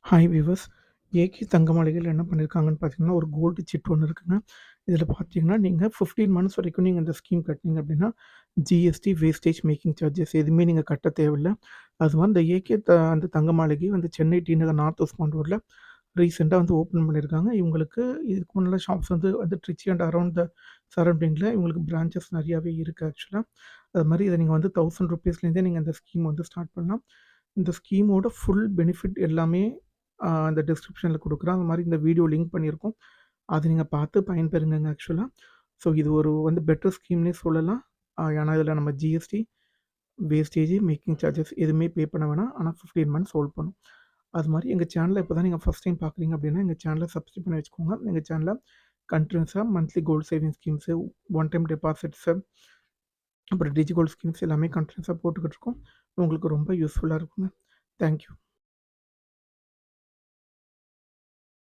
Hi viewers. AK தங்க மாளிகையில என்ன பண்ணியிருக்காங்கன்னு பார்த்தீங்கன்னா, ஒரு கோல்டு சிட் ஒண்ணு இருக்குங்க. இதில பார்த்தீங்கன்னா, நீங்க 15 மந்த்ஸ் வரைக்கும் நீங்க இந்த ஸ்கீம் கட்டுனீங்க அப்படின்னா, ஜிஎஸ்டி, வேஸ்டேஜ் மேக்கிங் சார்ஜஸ் எதுவுமே நீங்க கட்டத் தேவையில்ல. அது மாரி இந்த ஏகே அந்த தங்க மாளிகை வந்து சென்னை டி நகர் நார்த் வெஸ்ட் ரோட்ல ரீசென்ட்டா வந்து ஓப்பன் பண்ணியிருக்காங்க. இவங்களுக்கு இதுக்கு முன்னால ஷாப்ஸ் வந்து ட்ரிச்சி அண்ட் அரவுண்ட் த சரவுண்டிங்ல இவங்களுக்கு பிரான்ச்சஸ் நெறையாவே இருக்கு ஆக்சுவலா. அது மாரி இத நீங்க வந்து ₹1000 நீங்க இந்த ஸ்கீம் வந்து ஸ்டார்ட் பண்ணலாம். இந்த ஸ்கீமோட ஃபுல் பெனிஃபிட் எல்லாமே அந்த டிஸ்கிரிப்ஷன்ல குடுக்குறேன். அது மாரி இந்த வீடியோ லிங்க் பண்ணியிருக்கோம். அத நீங்க பார்த்து பயன்பெறுங்கங்க ஆக்சுவலா. ஸோ இது ஒரு வந்து பெட்டர் ஸ்கீம்னே சொல்லலாம். ஏன்னா இதில நம்ம ஜிஎஸ்டி, வேஸ்டேஜ், மேக்கிங் சார்ஜஸ் எதுவுமே பே பண்ண வேணாம். ஆனா 15 மந்த்ஸ் ஹோல்ட் பண்ணும். அது மாரி எங்க சேனல இப்ப தான் நீங்க ஃபர்ஸ்ட் டைம் பார்க்குறீங்க அப்படின்னா, எங்க சேனல சப்ஸ்கிரைப் பண்ணி வச்சுக்கோங்க. எங்க சேனல்ல கன்டினியூஸா monthly gold saving schemes, one time deposits, அப்புறம் டிஜி கோல்ட் ஸ்கீம்ஸ் எல்லாமே கன்டினியூஸா போட்டுக்கிட்டு இருக்கோம். உங்களுக்கு ரொம்ப யூஸ்ஃபுல்லா இருக்குங்க. Thank you.